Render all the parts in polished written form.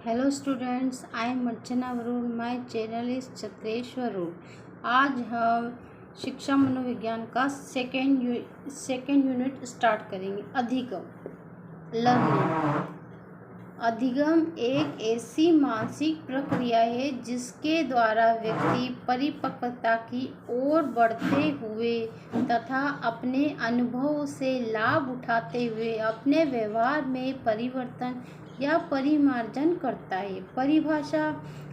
Hello students, I am Archana Varun. My channel is Chatreshwar Varun. आज हम शिक्षा मनोविज्ञान का सेकेंड यूनिट स्टार्ट करेंगे। अधिगम लर्निंग। अधिगम एक ऐसी मानसिक प्रक्रिया है जिसके द्वारा व्यक्ति परिपक्वता की ओर बढ़ते हुए तथा अपने अनुभव से लाभ उठाते हुए अपने व्यवहार में परिवर्तन या परिमार्जन करता है। परिभाषा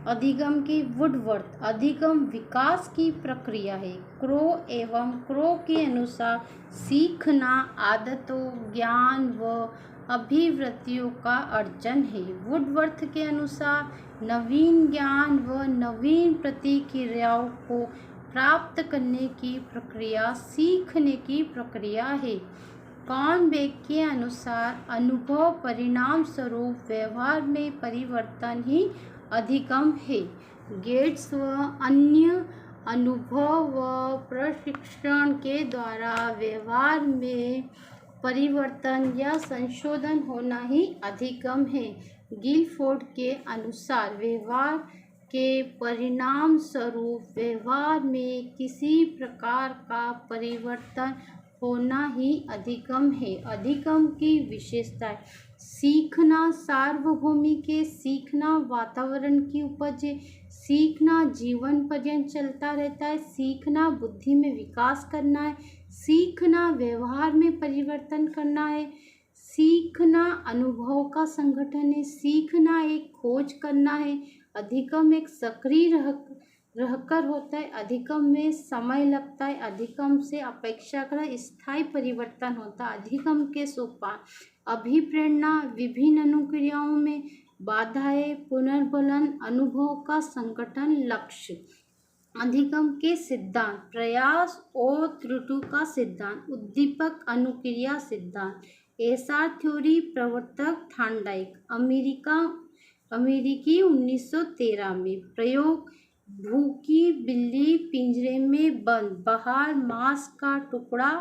अधिगम की वुडवर्थ। अधिगम विकास की प्रक्रिया है। क्रो के अनुसार सीखना आदतों, ज्ञान व अभिवृत्तियों का अर्जन है। वुडवर्थ के अनुसार नवीन ज्ञान व नवीन प्रतिक्रियाओं को प्राप्त करने की प्रक्रिया सीखने की प्रक्रिया है। कॉर्नबेक के अनुसार अनुभव परिणाम स्वरूप व्यवहार में परिवर्तन ही अधिगम है। गेट्स व अन्य अनुभव व प्रशिक्षण के द्वारा व्यवहार में परिवर्तन या संशोधन होना ही अधिगम है। गिलफोर्ड के अनुसार व्यवहार के परिणाम स्वरूप व्यवहार में किसी प्रकार का परिवर्तन होना ही अधिगम है। अधिगम की विशेषताएं: सीखना सार्वभौमिक है। सीखना वातावरण की उपज है। सीखना जीवन पर्यंत चलता रहता है। सीखना बुद्धि में विकास करना है। सीखना व्यवहार में परिवर्तन करना है। सीखना अनुभव का संगठन है। सीखना एक खोज करना है। अधिगम एक सक्रिय रहकर होता है। अधिगम में समय लगता है। अधिगम से अपेक्षाकृत स्थायी परिवर्तन होता है। अधिगम के सोपान: अभिप्रेरणा, विभिन्न अनुक्रियाओं में बाधाएं, पुनर्बलन, अनुभव का संगठन, लक्ष्य। अधिगम के सिद्धांत: प्रयास और त्रुटि का सिद्धांत, उद्दीपक अनुक्रिया सिद्धांत। एसआर थ्योरी, प्रवर्तक थॉर्नडाइक, अमेरिकी 1913 में। प्रयोग: भूखी बिल्ली पिंजरे में बंद, बाहर मांस का टुकड़ा।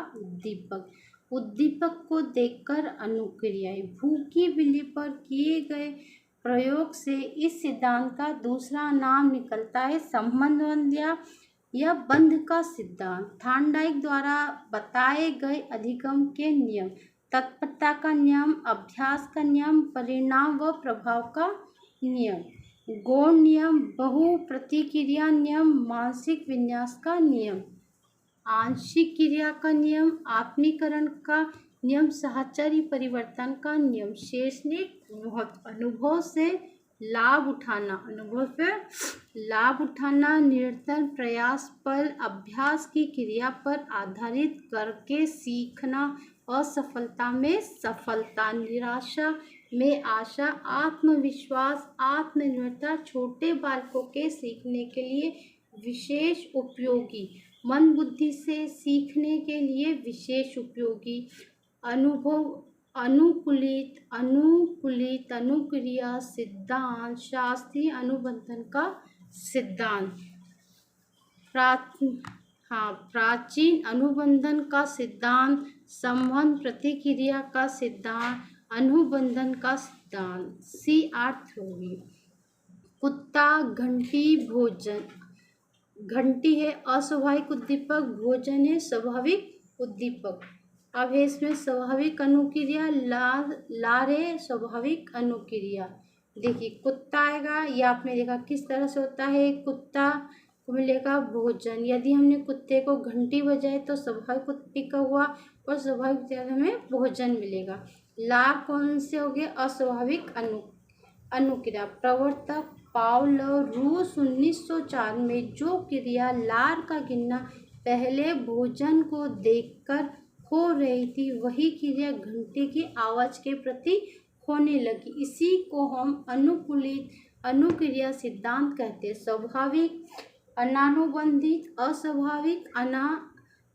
उद्दीपक को देखकर अनुक्रियाएं: भूखी बिल्ली पर किए गए प्रयोग से इस सिद्धांत का दूसरा नाम निकलता है संबंध या बंध का सिद्धांत। थॉर्नडाइक द्वारा बताए गए अधिगम के नियम: तत्परता का नियम, अभ्यास का नियम, परिणाम व प्रभाव का नियम। गौण नियम, बहु प्रतिक्रिया नियम, मानसिक विन्यास का नियम। आंशिक क्रिया का नियम, आत्मीकरण का नियम, साहचर्य परिवर्तन का नियम। शैक्षणिक महत्व: अनुभव से लाभ उठाना, निरंतर प्रयास पर अभ्यास की क्रिया पर आधारित करके सीखना, असफलता में सफलता, निराशा में आशा, आत्मविश्वास, आत्मनिर्भरता, छोटे बालकों के सीखने के लिए विशेष उपयोगी, मन बुद्धि से सीखने के लिए विशेष उपयोगी। अनुभव अनुकूलित अनुक्रिया सिद्धांत, शास्त्रीय अनुबंधन का सिद्धांत। प्राचीन अनुबंधन का सिद्धांत, संबंध प्रतिक्रिया का सिद्धांत, अनुबंधन का सिद्धांत। CR theory. कुत्ता, घंटी, भोजन। घंटी है अस्वाभाविक उद्दीपक, भोजन है स्वाभाविक उद्दीपक। अब है इसमें स्वाभाविक अनुक्रिया, लार है स्वाभाविक अनुक्रिया। देखिए कुत्ता आएगा, ये आपने देखा किस तरह से होता है। कुत्ता को मिलेगा भोजन। यदि हमने कुत्ते को घंटी बजाए तो स्वाभाविक उद्दीपक हुआ और स्वाभाविक हमें भोजन मिलेगा। लार कौन से हो गए? अस्वाभाविक अनुक्रिया। प्रवर्तक पाउलो, रूस 1904 में। जो क्रिया लार का गिरना पहले भोजन को देखकर हो रही थी, वही क्रिया घंटे की आवाज के प्रति होने लगी। इसी को हम अनुकूलित अनुक्रिया सिद्धांत कहते हैं। स्वाभाविक अनानुबंधित, अस्वाभाविक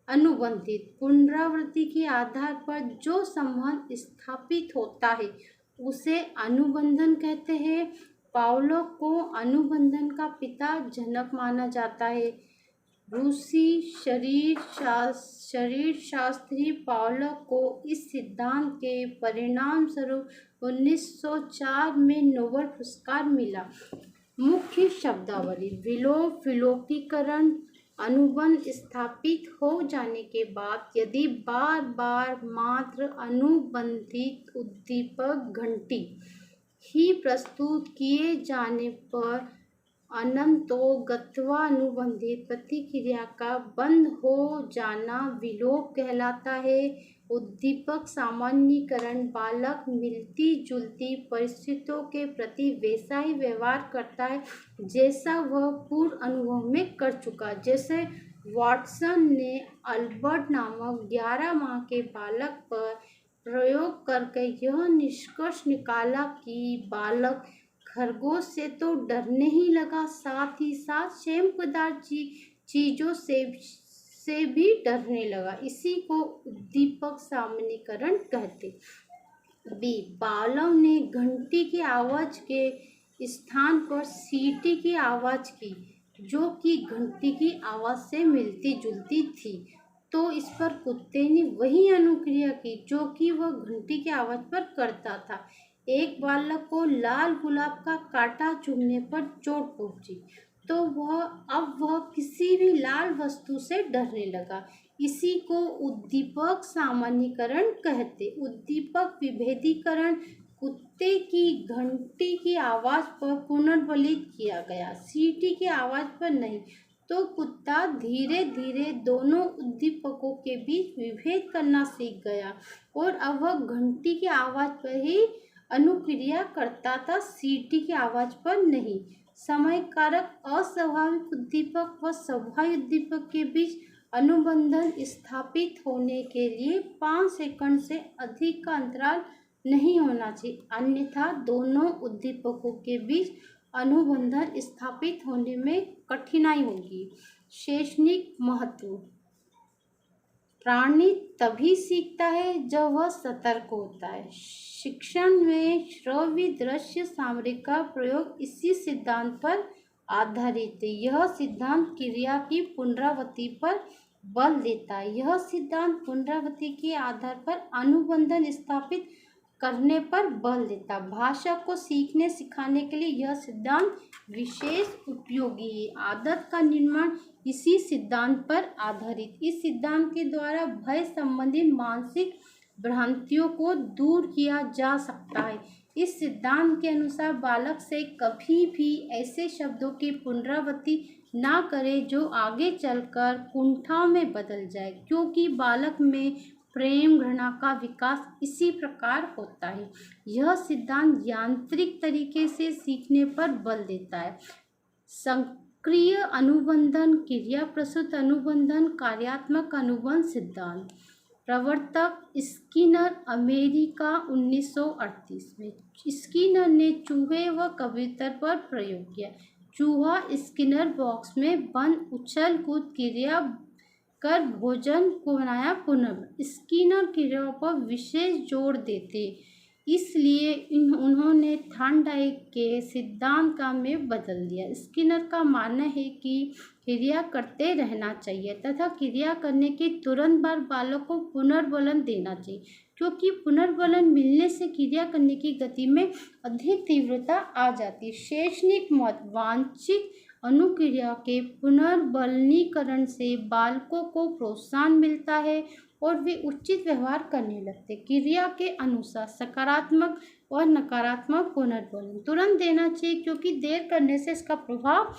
अनुबंधित। पुनरावृत्ति के आधार पर जो संबंध स्थापित होता है उसे अनुबंधन कहते हैं। पाउलो को अनुबंधन का पिता जनक माना जाता है। रूसी शरीर शास्त्री पावलोव को इस सिद्धांत के परिणाम स्वरूप 1904 में नोबेल पुरस्कार मिला। मुख्य शब्दावली: विलोप, विलोकीकरण, अनुबंध स्थापित हो जाने के बाद यदि बार बार मात्र अनुबंधित उद्दीपक घंटी ही प्रस्तुत किए जाने पर अनंतोगत्वा अनुबंधित प्रतिक्रिया का बंद हो जाना विलोप कहलाता है। उद्दीपक सामान्यीकरण: बालक मिलती जुलती परिस्थितियों के प्रति वैसा ही व्यवहार करता है जैसा वह पूर्व अनुभव में कर चुका। जैसे वाटसन ने अल्बर्ट नामक 11 माह के बालक पर प्रयोग करके यह निष्कर्ष निकाला कि बालक खरगोश से तो डरने ही लगा, साथ ही साथ शैम्पदार चीजों से भी डरने लगा। इसी को उद्दीपक सामान्यीकरण कहते। बी, पावलोव ने घंटी की आवाज के स्थान पर सीटी की आवाज की, जो कि घंटी की आवाज से मिलती जुलती थी, तो इस पर कुत्ते ने वही अनुक्रिया की जो कि वह घंटी की आवाज पर करता था। एक बालक को लाल गुलाब का कांटा चुभने पर चोट पहुंची, तो वह किसी भी लाल वस्तु से डरने लगा। इसी को उद्दीपक सामान्यीकरण कहते। उद्दीपक विभेदीकरण: कुत्ते की घंटी की आवाज पर पुनर्बलित किया गया, सीटी की आवाज पर नहीं, तो कुत्ता धीरे धीरे दोनों उद्दीपकों के बीच विभेद करना सीख गया और अब वह घंटी की आवाज पर ही अनुक्रिया करता था, सीटी की आवाज पर नहीं। समय कारक: अस्वाभाविक उद्दीपक व स्वाभाविक उद्दीपक के बीच अनुबंधन स्थापित होने के लिए 5 सेकंड से अधिक का अंतराल नहीं होना चाहिए, अन्यथा दोनों उद्दीपकों के बीच अनुबंधन स्थापित होने में कठिनाई होगी। शैक्षणिक महत्व: प्राणी तभी सीखता है जब वह सतर्क होता है। शिक्षण में श्रव्य दृश्य सामग्री का प्रयोग इसी सिद्धांत पर आधारित है। यह सिद्धांत क्रिया की पुनरावृत्ति पर बल देता है। यह सिद्धांत पुनरावृत्ति के आधार पर अनुबंधन स्थापित करने पर बल देता। भाषा को सीखने सिखाने के लिए यह सिद्धांत विशेष उपयोगी है। आदत का निर्माण इसी सिद्धांत पर आधारित। इस सिद्धांत के द्वारा भय संबंधित मानसिक भ्रांतियों को दूर किया जा सकता है। इस सिद्धांत के अनुसार बालक से कभी भी ऐसे शब्दों की पुनरावृत्ति ना करें जो आगे चलकर कुंठा में बदल जाए, क्योंकि बालक में प्रेम घृणा का विकास इसी प्रकार होता है। यह सिद्धांत यांत्रिक तरीके से सीखने पर बल देता है। सक्रिय अनुबंधन, क्रिया प्रसूत अनुबंधन, कार्यात्मक अनुबंध सिद्धांत। प्रवर्तक स्किनर, अमेरिका, 1938 में। स्किनर ने चूहे व कबूतर पर प्रयोग किया। चूहा स्किनर बॉक्स में बंद उछल कूद क्रिया कर भोजन को बनाया पुनः। स्किनर क्रियाओं पर विशेष जोर देते, इसलिए उन्होंने थॉर्नडाइक के सिद्धांत का में बदल दिया। स्किनर का मानना है कि क्रिया करते रहना चाहिए तथा क्रिया करने के तुरंत बाद बालक को पुनर्बलन देना चाहिए, क्योंकि पुनर्बलन मिलने से क्रिया करने की गति में अधिक तीव्रता आ जाती है। शैक्षणिक महत्व: वांछित अनुक्रिया के पुनर्बलनीकरण से बालकों को प्रोत्साहन मिलता है और वे उचित व्यवहार करने लगते। क्रिया के अनुसार सकारात्मक और नकारात्मक पुनर्बलन तुरंत देना चाहिए, क्योंकि देर करने से इसका प्रभाव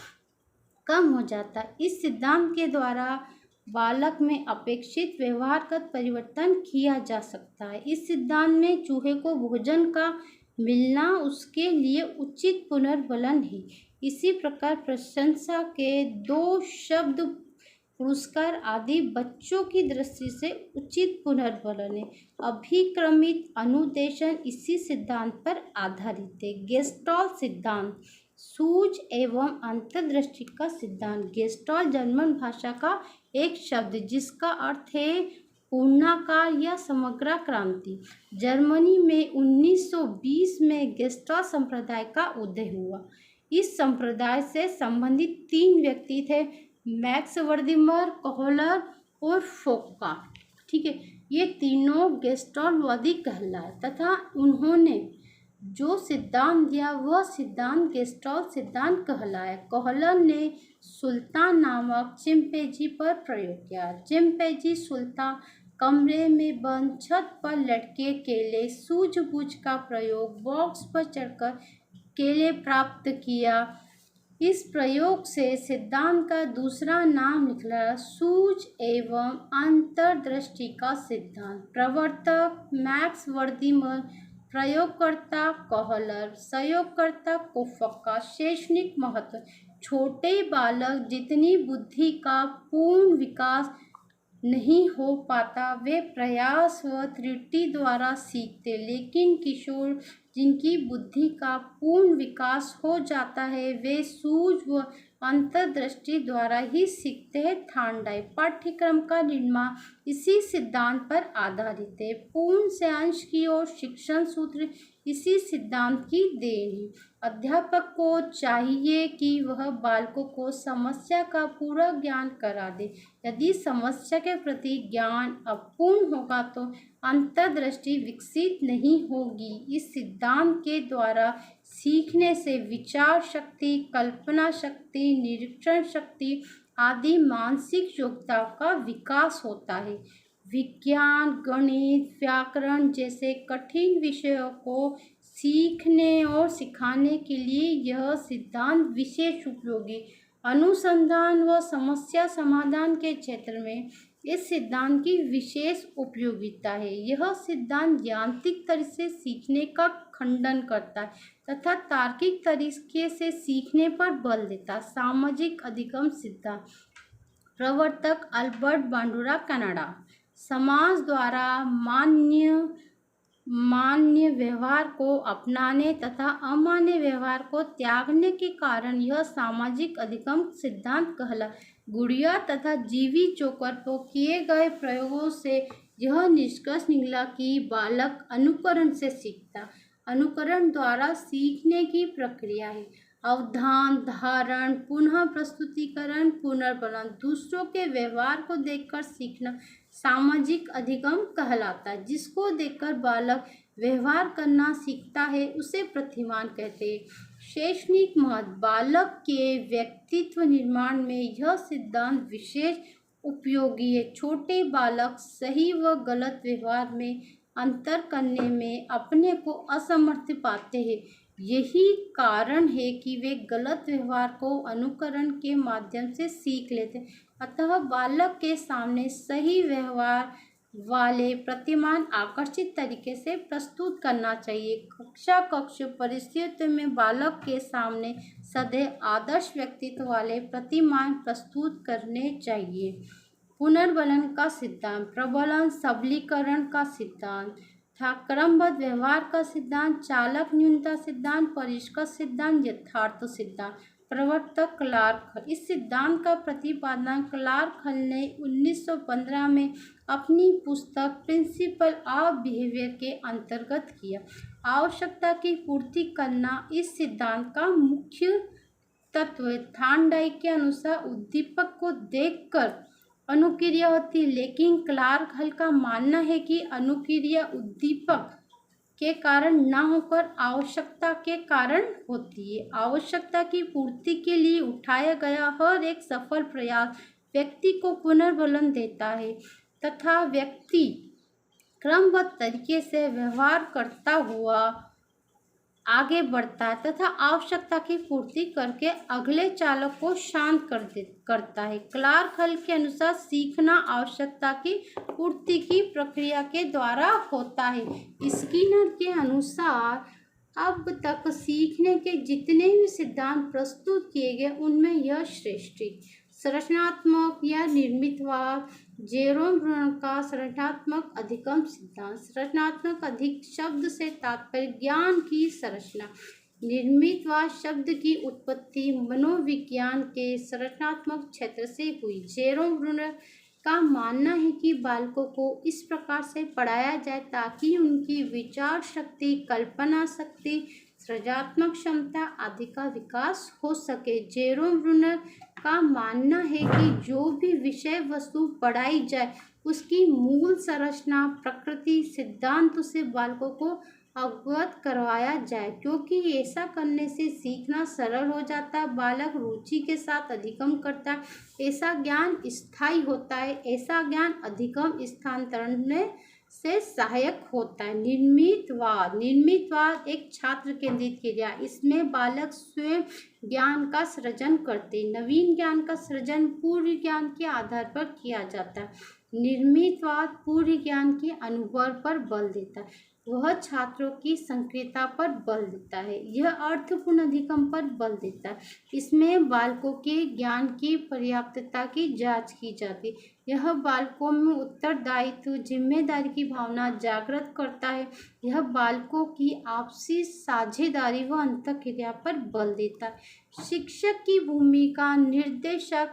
कम हो जाता है। इस सिद्धांत के द्वारा बालक में अपेक्षित व्यवहारगत परिवर्तन किया जा सकता है। इस सिद्धांत में चूहे को भोजन का मिलना उसके लिए उचित पुनर्बलन है। इसी प्रकार प्रशंसा के 2 शब्द, पुरस्कार आदि बच्चों की दृष्टि से उचित पुनर्बलन है। अभिक्रमित अनुदेशन इसी सिद्धांत पर आधारित है। गेस्टाल्ट सिद्धांत, सूझ एवं अंतर्दृष्टि का सिद्धांत। गेस्टाल्ट जर्मन भाषा का एक शब्द जिसका अर्थ है पूर्णाकार या समग्र क्रांति। जर्मनी में 1920 में गेस्टाल्ट संप्रदाय का उदय हुआ। इस संप्रदाय से संबंधित 3 व्यक्ति थे: मैक्स वर्दिमर, कोहलर और फोक्का। ठीक है, ये तीनों गेस्टाल्टवादी कहलाए तथा उन्होंने जो सिद्धांत दिया वह सिद्धांत गेस्टाल्ट सिद्धांत कहलाया। कोहलर ने सुल्तान नामक चिंपैंजी पर प्रयोग किया। चिंपैंजी सुल्तान कमरे में बंद, छत पर लटके केले, सूझबूझ का प्रयोग, बॉक्स पर चढ़कर केले प्राप्त किया। इस प्रयोग से सिद्धांत का दूसरा नाम निकला सूझ एवं अंतर्दृष्टि का सिद्धांत। प्रवर्तक मैक्स वर्दिमर, प्रयोगकर्ता कोहलर, प्रयोगकर्ता फोक्का। शैक्षणिक महत्व, छोटे बालक जितनी बुद्धि का पूर्ण विकास नहीं हो पाता वे प्रयास व त्रुटि द्वारा सीखते, लेकिन किशोर जिनकी बुद्धि का पूर्ण विकास हो जाता है वे सूझ व अंतर्दृष्टि द्वारा ही सीखते हैं। थार्नडाइक पाठ्यक्रम का निर्माण इसी सिद्धांत पर आधारित है। पूर्ण से अंश की ओर शिक्षण सूत्र इसी सिद्धांत की देन है। अध्यापक को चाहिए कि वह बालकों को समस्या का पूरा ज्ञान करा दे। यदि समस्या के प्रति ज्ञान अपूर्ण होगा तो अंतर्दृष्टि विकसित नहीं होगी। इस सिद्धांत के द्वारा सीखने से विचार शक्ति, कल्पना शक्ति, निरीक्षण शक्ति आदि मानसिक योग्यता का विकास होता है। विज्ञान, गणित, व्याकरण जैसे कठिन विषयों को सीखने और सिखाने के लिए यह सिद्धांत विशेष उपयोगी। अनुसंधान व समस्या समाधान के क्षेत्र में इस सिद्धांत की विशेष उपयोगिता है। यह सिद्धांत यांत्रिक तरीके से सीखने का खंडन करता है तथा तार्किक तरीके से सीखने पर बल देता है। सामाजिक अधिगम सिद्धांत, प्रवर्तक अल्बर्ट बांडुरा, कनाडा। समाज द्वारा मान्य व्यवहार को अपनाने तथा अमान्य व्यवहार को त्यागने के कारण यह सामाजिक अधिगम सिद्धांत कहला। गुड़िया तथा जीवी चोकर पर किए गए प्रयोगों से यह निष्कर्ष निकला कि बालक अनुकरण से सीखता। अनुकरण द्वारा सीखने की प्रक्रिया है अवधान, धारण, पुनः प्रस्तुतिकरण, पुनर्बलन। दूसरों के व्यवहार को देखकर सीखना सामाजिक अधिगम कहलाता है। जिसको देखकर बालक व्यवहार करना सीखता है उसे प्रतिमान कहते हैं। शैक्षणिक महत्व, बालक के व्यक्तित्व निर्माण में यह सिद्धांत विशेष उपयोगी है। छोटे बालक सही व गलत व्यवहार में अंतर करने में अपने को असमर्थ पाते हैं। यही कारण है कि वे गलत व्यवहार को अनुकरण के माध्यम से सीख लेते हैं। अतः बालक के सामने सही व्यवहार वाले प्रतिमान आकर्षित तरीके से प्रस्तुत करना चाहिए। कक्ष परिस्थितियों में बालक के सामने सदैव आदर्श व्यक्तित्व वाले प्रतिमान प्रस्तुत करने चाहिए। पुनर्बलन का सिद्धांत, प्रबलन सबलीकरण का सिद्धांत था। क्रमबद्ध व्यवहार का सिद्धांत, चालक न्यूनता सिद्धांत, परिष्कृत सिद्धांत, यथार्थ सिद्धांत। प्रवर्तक क्लार्क हल। इस सिद्धांत का प्रतिपादन क्लार्क हल ने 1915 में अपनी पुस्तक प्रिंसिपल ऑफ बिहेवियर के अंतर्गत किया। आवश्यकता की पूर्ति करना इस सिद्धांत का मुख्य तत्व है। थार्नडाइक के अनुसार उद्दीपक को देखकर अनुक्रिया होती है, लेकिन क्लार्क हल का मानना है कि अनुक्रिया उद्दीपक के कारण न होकर आवश्यकता के कारण होती है। आवश्यकता की पूर्ति के लिए उठाया गया हर एक सफल प्रयास व्यक्ति को पुनर्बलन देता है तथा व्यक्ति क्रमबद्ध तरीके से व्यवहार करता हुआ आगे बढ़ता है तथा आवश्यकता की पूर्ति करके अगले चालक को शांत करता है। क्लार्क हल के अनुसार सीखना आवश्यकता की पूर्ति की प्रक्रिया के द्वारा होता है। स्किनर के अनुसार अब तक सीखने के जितने भी सिद्धांत प्रस्तुत किए गए उनमें यह श्रेष्ठ है। संरचनात्मक या निर्मितवाद, जेरोम ब्रूनर का संरचनात्मक अधिगम सिद्धांत। संरचनात्मक अधिक शब्द से तात्पर्य ज्ञान की संरचना। निर्मितवाद शब्द की उत्पत्ति मनोविज्ञान के संरचनात्मक क्षेत्र से हुई। जेरोम ब्रूनर का मानना है कि बालकों को इस प्रकार से पढ़ाया जाए ताकि उनकी विचार शक्ति, कल्पना शक्ति, सृजनात्मक क्षमता आदि का विकास हो सके। जेरोम ब्रूनर का मानना है कि जो भी विषय वस्तु पढ़ाई जाए उसकी मूल संरचना, प्रकृति, सिद्धांतों से बालकों को अवगत करवाया जाए, क्योंकि ऐसा करने से सीखना सरल हो जाता है, बालक रुचि के साथ अधिगम करता है, ऐसा ज्ञान स्थायी होता है, ऐसा ज्ञान अधिगम स्थानांतरण में से सहायक होता है। निर्मितवाद एक छात्र केंद्रित क्रिया, इसमें बालक स्वयं ज्ञान का सृजन करते। नवीन ज्ञान का सृजन पूर्व ज्ञान के आधार पर किया जाता है। निर्मितवाद पूर्व ज्ञान के अनुभव पर बल देता है, वह छात्रों की सक्रियता पर बल देता है, यह अर्थपूर्ण अधिगम पर बल देता है। इसमें बालकों के ज्ञान की पर्याप्तता की जांच की जाती है, यह बालकों में उत्तरदायित्व, जिम्मेदारी की भावना जागृत करता है, यह बालकों की आपसी साझेदारी व अंतःक्रिया पर बल देता है। शिक्षक की भूमिका निर्देशक,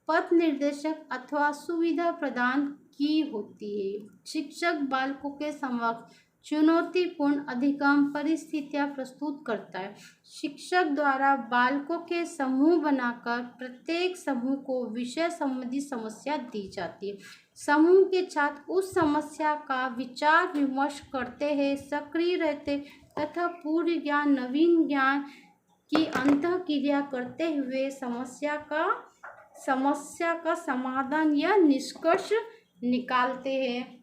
पथ निर्देशक अथवा सुविधा प्रदान की होती है। शिक्षक बालकों के समक्ष चुनौतीपूर्ण अधिगम परिस्थितियां प्रस्तुत करता है। शिक्षक द्वारा बालकों के समूह बनाकर प्रत्येक समूह को विषय संबंधी समस्या दी जाती है। समूह के छात्र उस समस्या का विचार विमर्श करते हैं, सक्रिय रहते तथा पूर्व ज्ञान नवीन ज्ञान की अंतःक्रिया करते हुए समस्या का समाधान या निष्कर्ष निकालते हैं।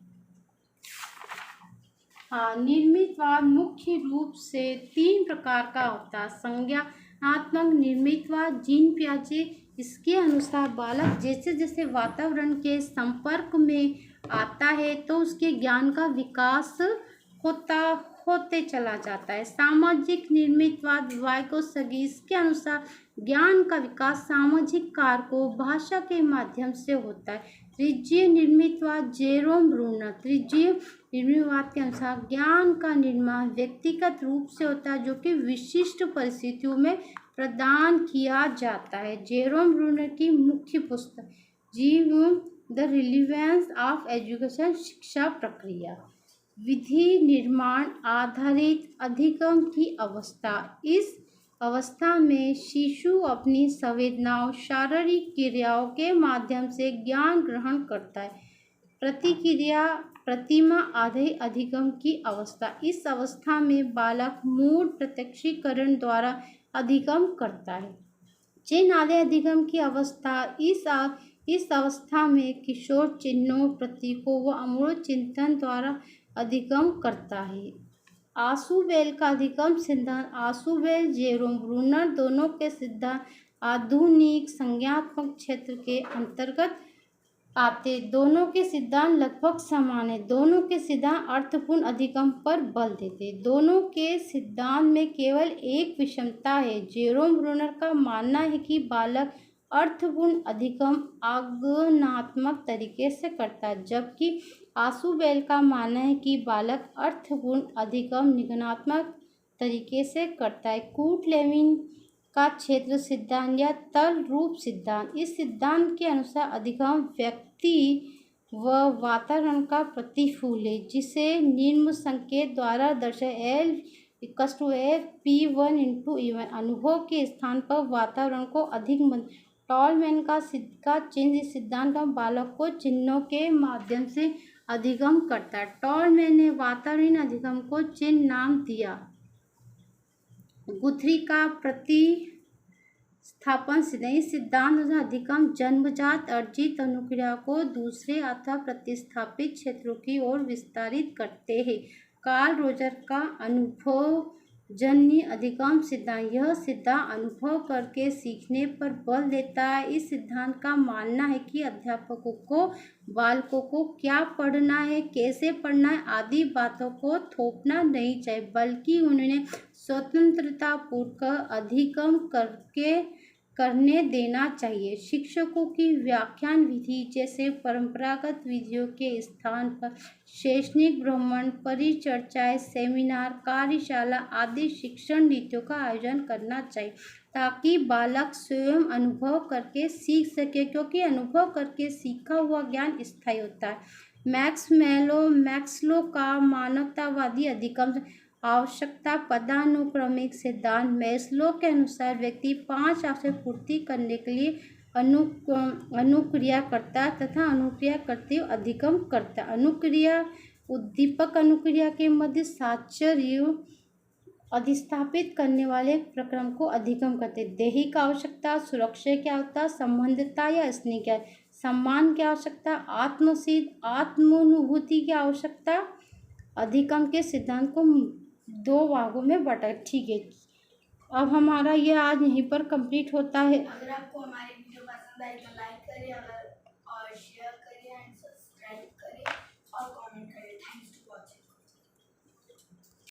हाँ, निर्मितवाद मुख्य रूप से 3 प्रकार का होता है। संज्ञानात्मक निर्मितवाद, जीन पियाजे, इसके अनुसार बालक जैसे जैसे वातावरण के संपर्क में आता है तो उसके ज्ञान का विकास होते चला जाता है। सामाजिक निर्मितवाद, वाइगोत्स्की, इसके अनुसार ज्ञान का विकास सामाजिक कारकों, भाषा के माध्यम से होता है। त्रिज्यीय निर्मितवाद, जेरोम ब्रूनर, त्रिज्यीय निर्मितवाद के अनुसार ज्ञान का निर्माण व्यक्तिगत रूप से होता है, जो कि विशिष्ट परिस्थितियों में प्रदान किया जाता है। जेरोम ब्रूनर की मुख्य पुस्तक द रिलीवेंस ऑफ एजुकेशन, शिक्षा प्रक्रिया। विधि निर्माण आधारित अधिगम की अवस्था, इस अवस्था में शिशु अपनी संवेदनाओं, शारीरिक क्रियाओं के माध्यम से ज्ञान ग्रहण करता है। प्रतिमा आधारित अधिगम की अवस्था, इस अवस्था में बालक मूल प्रत्यक्षीकरण द्वारा अधिगम करता है। चिन्ह आधारित अधिगम की अवस्था, इस अवस्था में किशोर चिन्हों, प्रतीकों व अमूर्त चिंतन द्वारा अधिगम करता है। आशुबेल का अधिगम सिद्धांत, आशुबेल, जेरोम ब्रूनर दोनों के सिद्धांत आधुनिक संज्ञानात्मक क्षेत्र के अंतर्गत आते। दोनों के सिद्धांत लगभग समान है, दोनों के सिद्धांत अर्थपूर्ण अधिगम पर बल देते। दोनों के सिद्धांत में केवल एक विषमता है। जेरोम ब्रूनर का मानना है कि बालक अर्थपूर्ण अधिगम आज्ञानात्मक तरीके से करता है, जबकि आशुबेल का मानना है कि बालक अर्थपूर्ण अधिगम निगमनात्मक तरीके से करता है। कूट लेविन का क्षेत्र सिद्धांत या तल रूप सिद्धांत, इस सिद्धांत के अनुसार अधिगम व्यक्ति व वातावरण का प्रतिफल है, जिसे निम्न संकेत द्वारा दर्शाया L=P1 × E1, अनुभव के स्थान पर वातावरण को अधिक टॉलमैन का चिन्ह सिद्धांत का बालक को चिन्हों के माध्यम से अधिगम करता है। टॉलमैन ने वातावरणीय अधिगम को चिन्ह नाम दिया। गुथरी का प्रतिस्थापन सिद्धांत अधिगम जन्मजात अर्जित अनुक्रिया को दूसरे अथवा प्रतिस्थापित क्षेत्रों की ओर विस्तारित करते हैं। कार्ल रोजर का अनुभवजन्य अधिगम सिद्धांत, यह सिद्धांत अनुभव करके सीखने पर बल देता है। इस सिद्धांत का मानना है कि अध्यापकों को बालकों को क्या पढ़ना है, कैसे पढ़ना है आदि बातों को थोपना नहीं चाहिए, बल्कि उन्हें स्वतंत्रता पूर्वक अधिगम करने देना चाहिए। शिक्षकों की व्याख्यान विधि जैसे परंपरागत विधियों के स्थान पर शैक्षणिक भ्रमण, परिचर्चाएं, सेमिनार, कार्यशाला आदि शिक्षण नीतियों का आयोजन करना चाहिए, ताकि बालक स्वयं अनुभव करके सीख सके, क्योंकि अनुभव करके सीखा हुआ ज्ञान स्थायी होता है। मैक्सलो का मानवतावादी अधिगम, आवश्यकता पदानुक्रमिक सिद्धांत मैस्लो के अनुसार व्यक्ति 5 आवश्यक पूर्ति करने के लिए अनुक्रिया करता तथा अनुक्रिया करते हुए अधिगम करता। अनुक्रिया उद्दीपक अनुक्रिया के मध्य साहचर्य अधिस्थापित करने वाले प्रक्रम को अधिगम करते। दैहिक आवश्यकता, सुरक्षा की आवश्यकता, संबंधितता या स्नेह की, सम्मान की आवश्यकता, आत्मसिद्ध आत्मानुभूति की आवश्यकता। अधिगम के सिद्धांत को 2 भागों में बांटा। ठीक है, अब हमारा ये आज यहीं पर कंप्लीट होता है। अगर आपको हमारी वीडियो पसंद आई तो लाइक करें, अगर